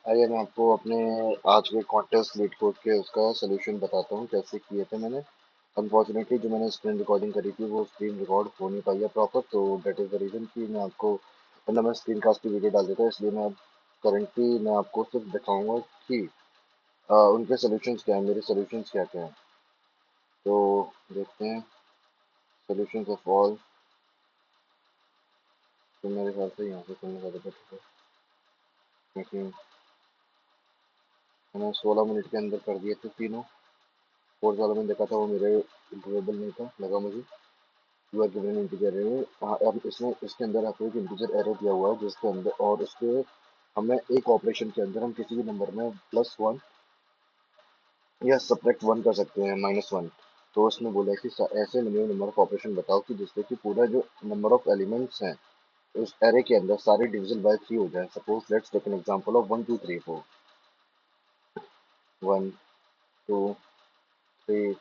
आइए मैं आपको अपने आज के कॉन्टेस्ट लीड कोड के उसका सोल्यूशन बताता हूँ कैसे किए थे मैंने। अनफॉर्चुनेटली जो मैंने स्क्रीन रिकॉर्डिंग करी थी वो स्क्रीन रिकॉर्ड हो नहीं पाई है प्रॉपर, तो डेट इज द रीजन कि मैं आपको, वरना मैं स्क्रीन कास्ट की वीडियो डाल देता, इसलिए मैं अब करंटली मैं आपको सिर्फ दिखाऊंगा कि उनके सोल्यूशंस क्या है, मेरे सोल्यूशंस क्या क्या हैं। तो देखते हैं सोल्यूशंस ऑफ ऑल। तो मेरे ख्याल से यहाँ से करना ज़्यादा बेटर है, क्योंकि मैंने 16 मिनट के अंदर कर दिए थे तीनों। फोर्थ वाला मैंने देखा था वो मेरे ड्यूरेबल नहीं था, लगा मुझे। You are given integer array. हाँ, अब इसमें इसके अंदर आपको एक इंटीजर एरे दिया हुआ है जिसके अंदर, और उसके हमें एक ऑपरेशन के अंदर हम किसी भी नंबर में +1 या सब्ट्रैक्ट 1 कर सकते हैं, -1। तो उसने बोला कि ऐसे मिनिमम नंबर ऑफ ऑपरेशन बताओ कि जिससे कि पूरा जो नंबर ऑफ एलिमेंट्स हैं उस एरे के अंदर सारे डिविजन बाय 3 हो जाए। Suppose let's take an example of 1 2 3 4। 1 2 3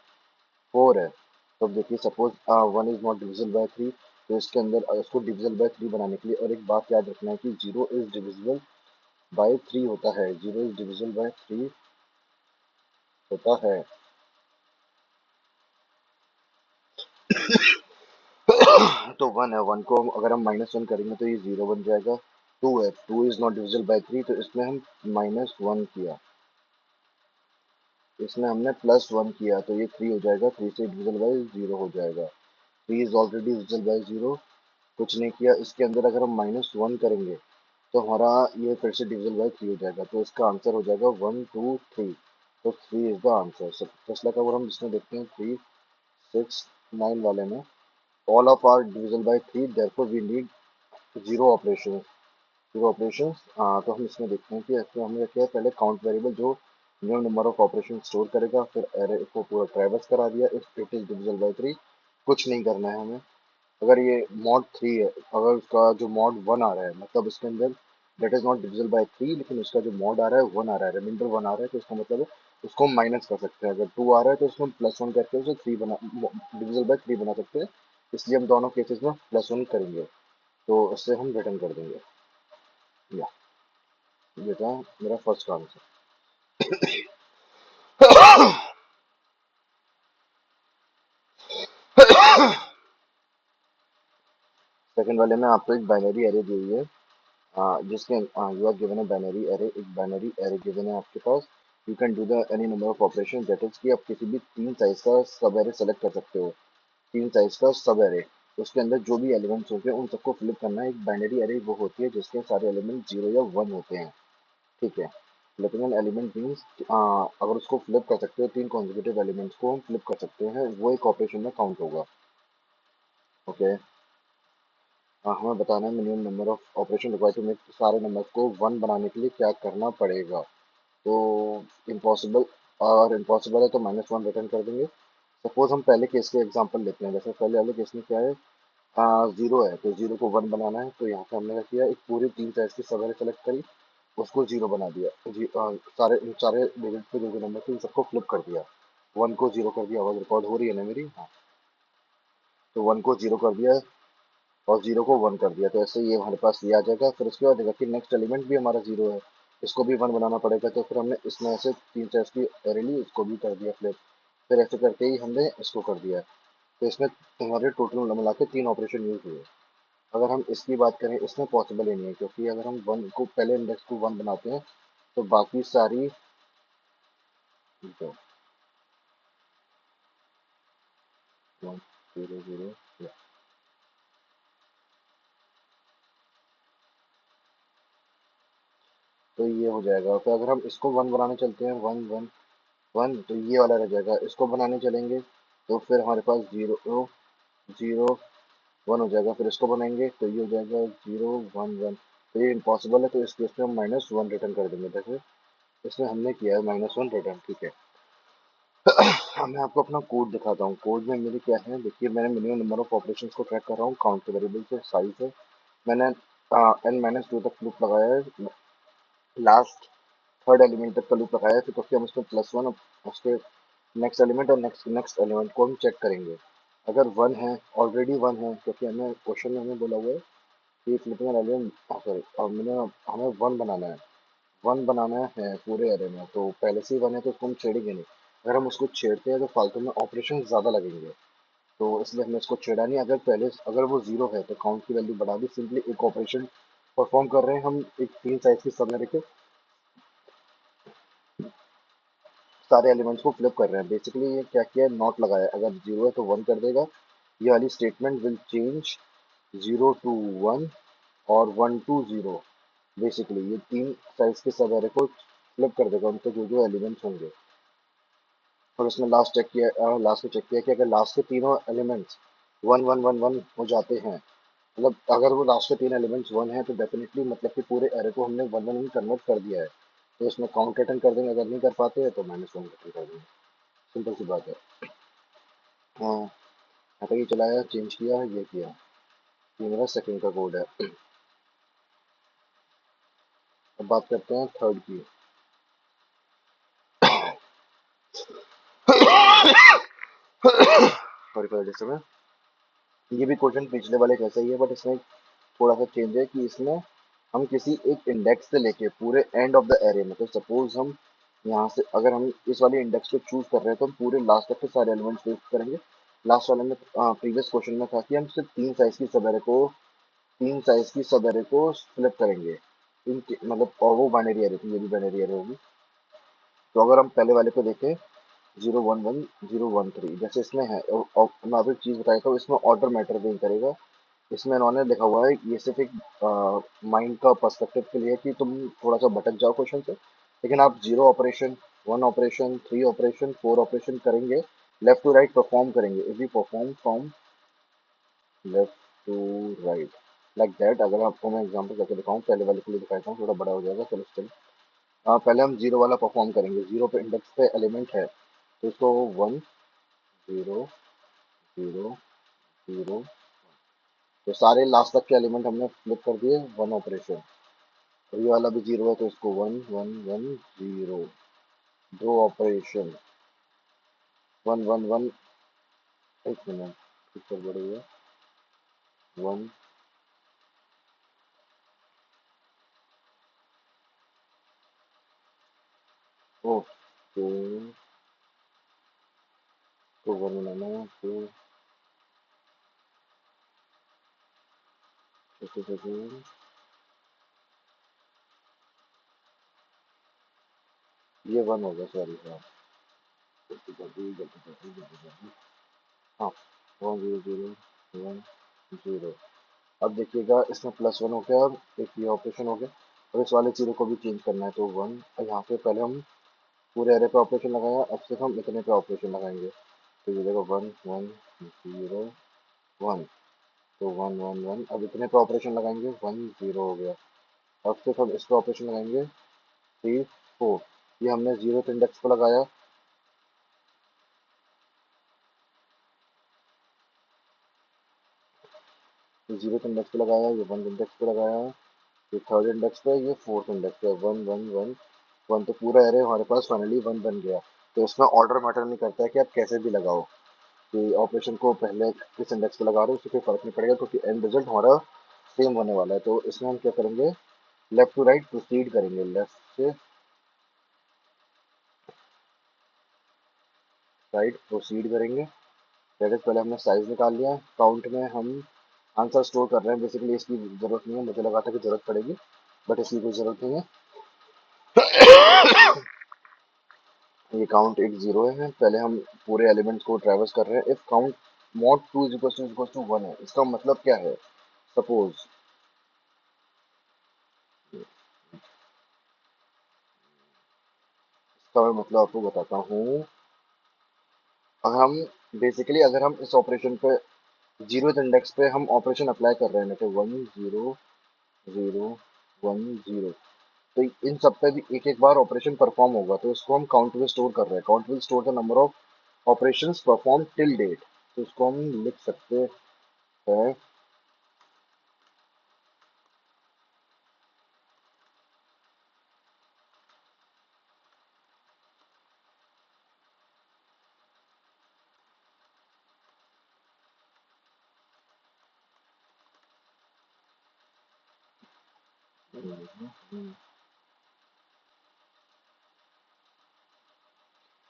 4 है। तो अब देखिए suppose 1 is not divisible by 3, तो इसके अंदर उसको डिविजिबल बाय 3 बनाने के लिए और एक बात याद रखना है कि 0 इज डिविजिबल बाय 3 होता है। 0 इज डिविजिबल बाय 3 होता है। तो 1 है, 1 को अगर हम -1 करेंगे तो ये 0 बन जाएगा। 2 है, 2 इज नॉट डिविजिबल बाय 3, तो इसमें हम -1 किया, इसमें हमने +1 किया तो ये 3 हो जाएगा। 3 से डिविजिबल बाय 0 हो जाएगा। 3 इज ऑलरेडी डिविजिबल बाय 0, कुछ नहीं किया। इसके अंदर अगर हम -1 करेंगे तो हमारा ये फिर से डिविजन बाय 3 हो जाएगा, तो इसका आंसर हो जाएगा 1 2 3। तो 3 is the answer. Just like अगर हम इसमें देखते हैं 3 6 9 वाले में, all of are division by 3, therefore we need zero operation. Zero operation. तो हम इसमें देखते हैं कि ऐसे हमने किया पहले काउंट वेरिएबल जो minimum number of operation store करेगा, फिर एरे को पूरा ट्रैवर्स करा दिया, इट इज डिविजिबल बाय 3। कुछ नहीं करना है हमें। अगर ये मॉड 3 है, अगर उसका जो मॉड 1 आ रहा है, मतलब इसके अंदर that is not divisible by 3, लेकिन उसका जो मॉड आ रहा है 1 आ रहा है, रिमाइंडर 1 आ रहा है, तो इसका मतलब है उसको हम माइनस कर सकते हैं। अगर 2 आ रहा है तो उसको हम +1 करके उसे 3 बना, डिविजिबल बाय 3 बना सकते हैं। इसलिए हम दोनों केसेस में +1 करेंगे, तो उससे हम रिटर्न कर देंगे। या ये था मेरा फर्स्ट आंसर। सेकंड वाले में आपको एक बाइनरी एरे दी हुई है, जिसके you are given a binary array, एक बाइनरी एरे गिवन है आपके पास। You can do the any number of operation, that is कि आप किसी भी 3 साइज का सब एरे सेलेक्ट कर सकते हो। 3 साइज का सब एरे, उसके अंदर जो भी एलिमेंट्स होंगे उन सबको फ्लिप करना है। एक बाइनरी एरे वो होती है जिसके सारे एलिमेंट 0 या 1 होते हैं। ठीक है। फ्लिपिंग एन एलिमेंट मीन्स अगर उसको फ्लिप कर सकते हो, 3 कॉन्जिक्यूटिव एलिमेंट्स को हम फ्लिप कर सकते हैं, वो एक ऑपरेशन में काउंट होगा। ओके। हमें बताना है minimum number of operation required to make सारे नंबर्स को 1 बनाने के लिए क्या करना पड़ेगा। तो इम्पॉसिबल, और इम्पॉसिबल है तो -1 रिटर्न कर देंगे। सपोज हम पहले केस के एग्जांपल लेते हैं। जैसे पहले वाले केस में क्या है, 0 है तो 0 को 1 बनाना है, तो यहाँ पे हमने क्या किया, एक पूरी 3 साइज की सब एरे सेलेक्ट करी, उसको 0 बना दिया। सारे सारे डिजिट पे जो जो नंबर थे उन सबको फ्लिप कर दिया। 1 को 0 कर दिया, आवाज रिकॉर्ड हो रही है ना मेरी? हाँ। तो 1 को 0 कर दिया और 0 को 1 कर दिया, तो ऐसे ये हमारे पास ये आ जाएगा। फिर उसके बाद देखा कि नेक्स्ट एलिमेंट भी हमारा 0 है, इसको भी 1 बनाना पड़ेगा, तो फिर हमने इसमें ऐसे 3 साइज की एरे ली, इसको भी कर दिया फ्लिप। फिर ऐसे करके ही हमने इसको कर दिया। तो इसमें हमारे टोटल मिला के 3 ऑपरेशन यूज हुए। अगर हम इसकी बात करें, इसमें पॉसिबल ही नहीं है, क्योंकि अगर हम 1 को पहले इंडेक्स को 1 बनाते हैं तो बाकी सारी जो 1 0 0, तो ये हो जाएगा। तो अगर हम इसको 1 बनाने चलते हैं, 1 1 1, तो ये वाला रह जाएगा। इसको बनाने चलेंगे तो फिर हमारे पास 0 0 1 हो जाएगा। फिर इसको बनाएंगे तो ये हो जाएगा 0 1 1। तो ये इम्पॉसिबल है, तो इस केस में हम -1 रिटर्न कर देंगे। जैसे इसमें हमने किया है -1 रिटर्न। ठीक है। अब मैं आपको अपना कोड दिखाता हूँ। कोड में मेरे क्या है, देखिए मैंने मिनिमम नंबर ऑफ ऑपरेशंस को ट्रैक कर रहा हूँ, काउंट वेरिएबल से साइज है। मैंने n-2 तक लूप लगाया है, लास्ट थर्ड एलिमेंट तक का लूप लगाया है, तो क्योंकि हम उसमें +1 उसके नेक्स्ट एलिमेंट और नेक्स्ट नेक्स्ट एलिमेंट को हम चेक करेंगे। अगर 1 है, ऑलरेडी 1 है, क्योंकि हमें क्वेश्चन में हमें बोला हुआ है कि फ्लिपिंग एन एलिमेंट, सॉरी, हमें 1 बनाना है। वन बनाना है पूरे एरे में, तो पहले से ही वन है तो उसको हम छेड़ेंगे नहीं। अगर हम उसको छेड़ते हैं तो फालतू में ऑपरेशन ज्यादा लगेंगे, तो इसलिए हमने इसको छेड़ा नहीं। अगर वो जीरो है तो काउंट की वैल्यू बढ़ा दी, सिंपली एक ऑपरेशन परफॉर्म कर रहे हैं हम। एक तीन साइज की सब रखे सारे एलिमेंट्स को फ्लिप कर रहे हैं। बेसिकली ये क्या किया है, नॉट लगाया, अगर जीरो है तो वन कर देगा। ये वाली statement will change zero to one और वन टू जीरो। बेसिकली ये तीन साइज के सब एरे को फ्लिप कर देगा, उनके जो जो एलिमेंट्स होंगे। और उसने लास्ट में चेक किया कि अगर लास्ट के तीनों elements one one one one हो जाते हैं, मतलब अगर वो लास्ट के तीन एलिमेंट्स वन है तो डेफिनेटली मतलब कि पूरे एरे को हमने वन वन में कन्वर्ट कर दिया है। तो इसमें काउंट रिटर्न कर देंगे, अगर नहीं कर पाते हैं तो माइनस वन रिटर्न कर देंगे। सिंपल सी बात है। हाँ, यहाँ तक ये चलाया, चेंज किया, ये किया। ये मेरा सेकंड का कोड है। अब बात करते हैं थर्ड की। Sorry for disturbance. ये भी क्वेश्चन पिछले वाले जैसा ही है, बट इसमें थोड़ा सा चेंज है कि इसमें हम किसी एक इंडेक्स से लेके पूरे एंड ऑफ द एरे में, तो सपोज हम यहाँ से अगर हम इस वाले इंडेक्स को चूज कर रहे हैं तो हम पूरे लास्ट तक के सारे एलिमेंट्स चूज करेंगे। लास्ट वाले में प्रीवियस क्वेश्चन में था कि हम सिर्फ तीन साइज की सब एरे को फ्लिप करेंगे। मतलब और वो बाइनरी एरे थी, ये भी बाइनरी एरे होगी। तो अगर हम पहले वाले को देखें, zero one one zero one three, जैसे इसमें है, और मैं आपको एक चीज बताया था, इसमें ऑर्डर मैटर नहीं करेगा। इसमें इन्होंने लिखा हुआ है, ये सिर्फ एक माइंड का पर्सपेक्टिव के लिए कि तुम थोड़ा सा भटक जाओ क्वेश्चन से। लेकिन आप zero operation, one operation, three operation, four operation करेंगे, लेफ्ट टू राइट परफॉर्म करेंगे। If you perform from left to right like that, अगर आपको मैं एग्जांपल करके दिखाऊं, पहले वाले के लिए दिखाता हूँ, थोड़ा बड़ा हो जाएगा, चलो चलो। पहले हम जीरो वाला परफॉर्म करेंगे। जीरो पे इंडेक्स पे एलिमेंट है तो इसको वन जीरो जीरो जीरो, तो सारे लास्ट तक के एलिमेंट हमने फ्लिप कर दिए, वन ऑपरेशन। और ये वाला भी जीरो है तो इसको वन वन वन जीरो, दो ऑपरेशन, वन वन वन। एक मिनट, पिक्चर बड़ी है। वन, ओके, तो वन बनाना है, ये वन हो गया, सॉरी हाँ। गलती कर दी, गलती कर दी, गलती कर दी। हाँ, one zero zero one zero. अब देखिएगा इसमें प्लस वन हो गया, अब एक ये ऑपरेशन हो गया। और इस वाले जीरो को भी चेंज करना है तो वन, यहाँ पे पहले हम पूरे एरे पे ऑपरेशन लगाया, अब सिर्फ हम इतने पे ऑपरेशन लगाएंगे। तो ये देखो वन वन जीरो वन, तो वन वन वन, अब इतने पे ऑपरेशन लगाएंगे, वन जीरो हो गया। अब सिर्फ हम इस पे ऑपरेशन लगाएंगे, थ्री फोर। ये हमने जीरो इंडेक्स पे लगाया, ये जीरो इंडेक्स पे लगाया, ये वन इंडेक्स पे लगाया, ये थर्ड इंडेक्स पे, ये फोर्थ इंडेक्स पे, वन वन वन वन। तो पूरा एरे हमारे पास फाइनली वन बन गया। तो इसमें ऑर्डर मैटर नहीं करता है कि आप कैसे भी लगाओ, कि ऑपरेशन को पहले किस इंडेक्स पे लगा रहे हो उससे कोई फर्क नहीं पड़ेगा, क्योंकि एंड रिजल्ट हमारा सेम होने वाला है। तो इसमें हम क्या करेंगे, लेफ्ट टू राइट प्रोसीड करेंगे, लेफ्ट से राइट प्रोसीड करेंगे। दैट इज, पहले हमने साइज निकाल लिया, काउंट में हम आंसर स्टोर कर रहे हैं। बेसिकली इसकी जरूरत नहीं है, मुझे लगा था कि जरूरत पड़ेगी, बट इसकी कोई जरूरत नहीं है। ये काउंट एक जीरो है, पहले हम पूरे एलिमेंट्स को ट्रेवर्स कर रहे हैं। If count mod two is equal to one है, इसका मतलब क्या है। सपोज, इसका मैं मतलब आपको बताता हूँ। अगर हम अगर हम इस ऑपरेशन पे जीरो इंडेक्स पे हम ऑपरेशन अप्लाई कर रहे हैं, तो one zero zero one zero, तो इन सब पे भी एक एक बार ऑपरेशन परफॉर्म होगा, तो इसको हम काउंट में स्टोर कर रहे हैं। Count will store the number of operations perform till date. तो इसको हम लिख सकते हैं,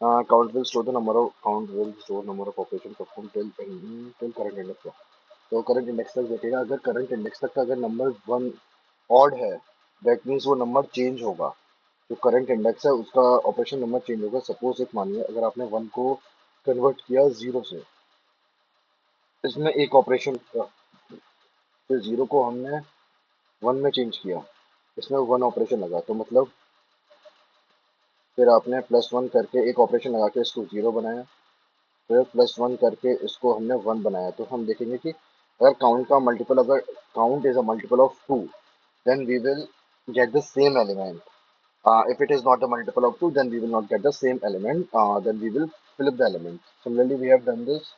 count will store number of operation perform till current index. तो करंट इंडेक्स तक देखेगा, अगर करंट इंडेक्स तक का अगर नंबर वन ऑड है, दैट मीन्स वो नंबर चेंज होगा। जो करंट इंडेक्स है उसका ऑपरेशन नंबर चेंज होगा। सपोज एक मानिए अगर आपने वन को कन्वर्ट किया जीरो से, इसमें एक ऑपरेशन किया, फिर जीरो को हमने वन में चेंज किया, इसमें वन ऑपरेशन लगा, तो मतलब फिर आपने प्लस वन करके एक ऑपरेशन लगा के इसको जीरो बनाया, फिर प्लस वन करके इसको हमने वन बनाया। तो हम देखेंगे कि अगर काउंट का मल्टीपल, अगर count is a multiple of two, then we will get the same element. If it is not a multiple of 2, then we will not get the same element. Then we will flip the element. Similarly, we have done this.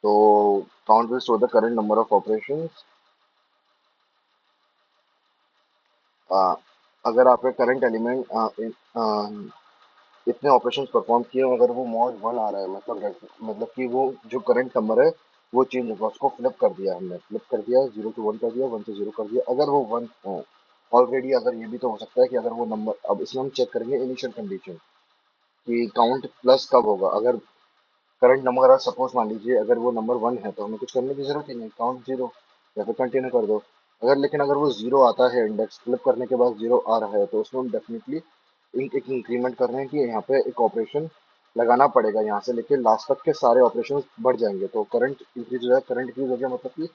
So count will store the current number of operations. Uh, अगर आपके current element इतने operations perform किए, अगर वो mod one आ रहा है, मतलब कि वो जो करंट नंबर है वो चेंज होगा, उसको फ्लिप कर दिया, हमने फ्लिप कर दिया, जीरो टू वन कर दिया, वन से जीरो कर दिया, अगर वो वन हो ऑलरेडी। अगर ये भी तो हो सकता है कि अगर वो नंबर, अब इसमें हम चेक करेंगे इनिशियल कंडीशन कि काउंट प्लस कब होगा। अगर करंट नंबर, अगर सपोज मान लीजिए अगर वो नंबर वन है तो हमें कुछ करने की जरूरत ही नहीं, काउंट जीरो, या फिर कंटिन्यू कर दो। अगर लेकिन अगर वो जीरो आता है, इंडेक्स फ्लिप करने के बाद जीरो आ रहा है, तो उसमें हम डेफिनेटली एक इंक्रीमेंट कर रहे हैं कि यहाँ पे एक ऑपरेशन लगाना पड़ेगा, यहाँ से लेके लास्ट तक के सारे ऑपरेशन बढ़ जाएंगे। तो करंट इंक्रीज हो जाए, करंट इंक्रीज हो गया मतलब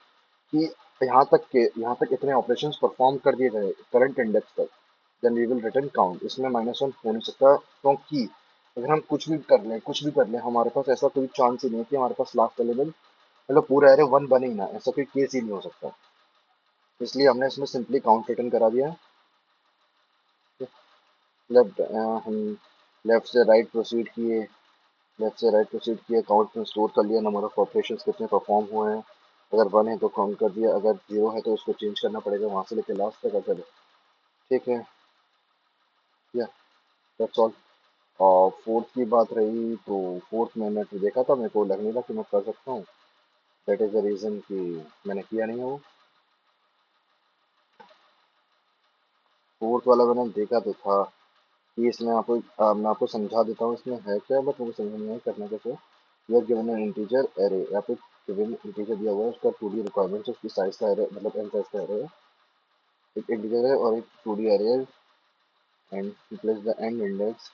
कि यहाँ तक इतने ऑपरेशंस परफॉर्म कर दिए गए करंट इंडेक्स तक, then we will return count. इसमें माइनस वन हो नहीं सकता, क्योंकि अगर हम कुछ भी कर लें, हमारे पास ऐसा कोई चांस ही नहीं है कि हमारे पास लास्ट एलिमेंट, मतलब पूरा एरे वन बने ही ना, ऐसा कोई केस ही नहीं हो सकता। इसलिए हमने इसमें सिंपली काउंट रिटर्न करा दिया है। लेफ्ट हम लेफ्ट से राइट प्रोसीड किए, काउंट में स्टोर कर लिया नंबर ऑफ ऑपरेशंस कितने परफॉर्म हुए हैं। अगर वन है तो काउंट कर दिया, अगर जीरो है तो उसको चेंज करना पड़ेगा वहां से लेके लास्ट तक। अगर ठीक है, या दैट्स ऑल। और फोर्थ की बात रही तो फोर्थ मैंने तो देखा था, मेरे को लग नहीं रहा कि मैं कर सकता हूँ। दैट इज द रीजन कि मैंने किया नहीं है वो। फोर्थ वाला मैंने देखा तो था कि इसमें आपको मैं आपको समझा देता हूँ इसमें है क्या, बट मुझे समझ नहीं आया करना कैसे। You are given an integer array, या फिर गिवन इंटीजर दिया हुआ है, उसका टू डी रिक्वायरमेंट, उसकी साइज का एरे, मतलब एन साइज का एरे है। एक इंटीजर है और एक टू डी एरे है, and plus the end index.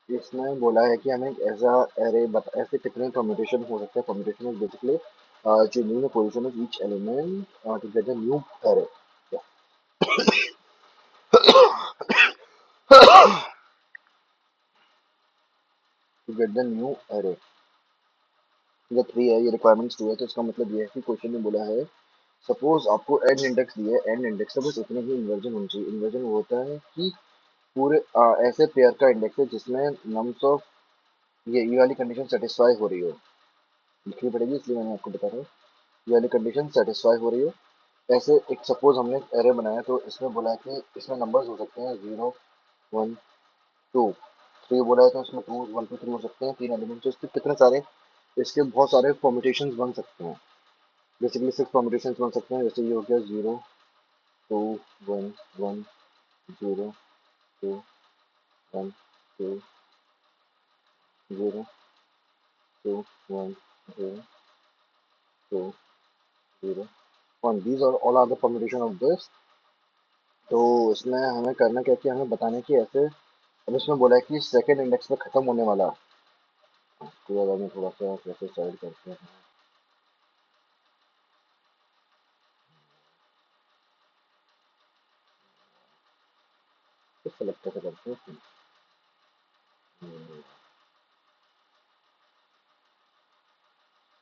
इसमें बोला है कि हमें एक ऐसा एरे बता, ऐसे कितने कम्यूटेशन हो सकते हैं। Commutation is basically changing the position of each element to get a new array, to get the new array. ये थ्री है, ये रिक्वायरमेंट्स टू है, तो इसका मतलब ये है कि क्वेश्चन में बोला है सपोज आपको एन इंडेक्स दिया है, एन इंडेक्स का बस इतने ही इन्वर्जन होनी चाहिए। इन्वर्जन वो होता है कि पूरे ऐसे पेयर का इंडेक्स है जिसमें नम्स ऑफ, ये वाली कंडीशन सेटिस्फाई हो रही हो, लिखनी पड़ेगी इसलिए मैंने आपको बता रहा हूँ। ये वाली कंडीशन सेटिस्फाई हो रही हो, ऐसे एक सपोज हमने एक एरे बनाया, तो इसमें बोला है कि इसमें नंबर्स हो सकते हैं जीरो, वन, टू, थ्री बोला है, तो इसमें टू, वन टू थ्री हो सकते हैं, तीन एलिमेंट, तो इसके कितने सारे, इसके बहुत सारे परम्यूटेशंस बन सकते हैं। बेसिकली सिक्स परम्यूटेशंस बन सकते हैं। जैसे ये हो गया zero, to, one, one, zero, to, one, to, zero, to, one, zero, two, zero, one, these are all are the permutation of this। तो इसमें हमें करना क्या है कि हमें बताना है कि ऐसे, अब इसमें बोला है कि सेकंड इंडेक्स में खत्म होने वाला, तो अगर मैं थोड़ा सा कैसे साइड करते हैं, तो सेलेक्ट कैसे करते हैं? हम्म,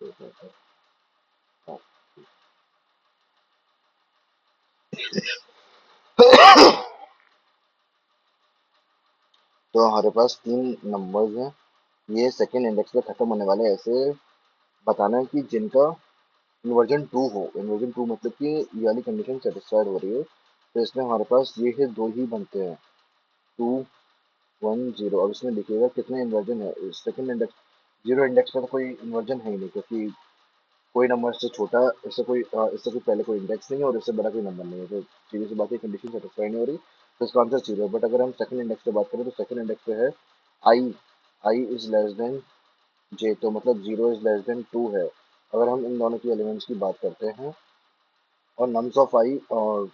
ठीक है। हाँ। तो हमारे पास तीन नंबर्स हैं। ये सेकंड इंडेक्स पे खत्म होने वाले हैं। ऐसे बताना है कि जिनका इन्वर्जन टू हो। इन्वर्जन टू मतलब कि ये वाली कंडीशन सेटिस्फाइड हो रही है। तो इसमें हमारे पास ये है, दो ही बनते हैं, 2 1 0। अब इसमें देखिएगा कितने इन्वर्जन है। सेकंड इंडेक्स, जीरो इंडेक्स पर तो कोई इन्वर्जन है ही नहीं, क्योंकि कोई नंबर इससे छोटा, इससे कोई पहले कोई इंडेक्स नहीं है और इससे बड़ा कोई नंबर नहीं है। तो सीधी सी बात है, कंडीशन सेटिस्फाई नहीं हो रही, तो इसका आंसर जीरो है। बट अगर हम सेकंड इंडेक्स पे बात करें तो सेकंड इंडेक्स पे है I, I is less than J, तो मतलब zero is less than two है। अगर हम इन दोनों की एलिमेंट्स की बात करते हैं और नम्स ऑफ आई और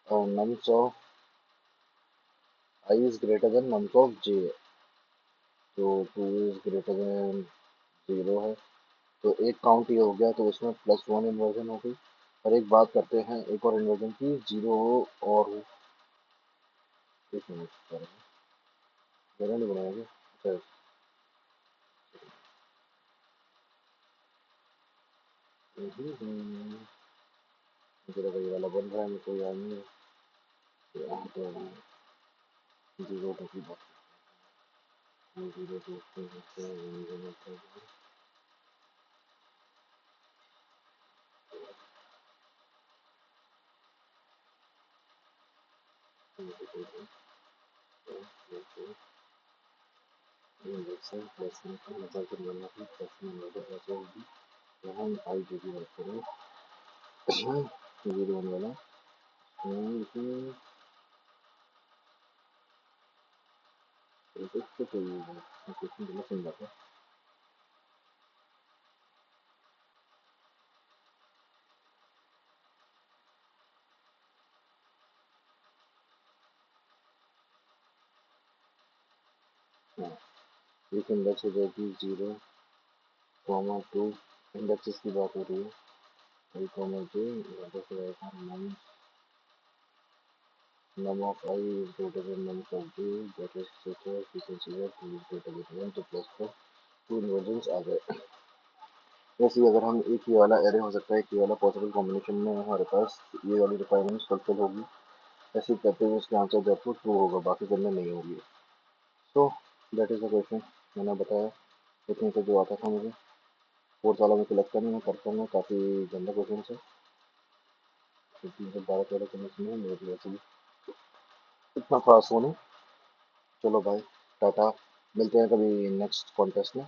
nums of I is greater than nums of J, तो two is greater than zero है। तो एक काउंट ये हो गया, तो उसमें +1 इन्वर्जन हो गई। और एक बात करते हैं एक और इन्वर्जन की, जीरो और एक मिनट, जरा नहीं बनाएंगे। अच्छा, मुझे लगा ये वाला बन रहा है, मेरे को याद नहीं है। तो यहाँ पे जीरो टू की बात करते हैं, जीरो टू प्लस में का मतलब कि मैंने अपनी प्लस में मतलब ऐसे होगी। तो हम आई जो भी बात करें, जीरो वन वाला, इसमें तो कोई क्वेश्चन गलत नहीं जाता। हाँ, एक इंडेक्स हो जाएगी जीरो कॉमा टू, इंडेक्सेस की बात हो रही है, आई कॉमा जे, इंडेक्स हो जाएगा num of I is greater than num of j, that is we consider two is greater than one, तो प्लस पर टू इन्वर्जन्स आ गए। वैसे ही अगर हम एक ही वाला एरे हो सकता है, एक ही वाला पॉसिबल कॉम्बिनेशन में हमारे पास ये वाली रिक्वायरमेंट्स फुलफिल होगी, ऐसे ही करते हुए इसका आंसर जो ट्रू होगा, बाकी करने नहीं होगी। So that is the question. मैंने बताया इतने से जो आता था मुझे। फोर्थ वाला मुझे लगता नहीं मैं कर पाऊंगा, काफ़ी गंदा क्वेश्चन है। 3 से 12 वाला करने से नहीं, मेरे लिए वैसे भी इतना खास हो नहीं। चलो भाई, टाटा, मिलते हैं कभी नेक्स्ट कॉन्टेस्ट में।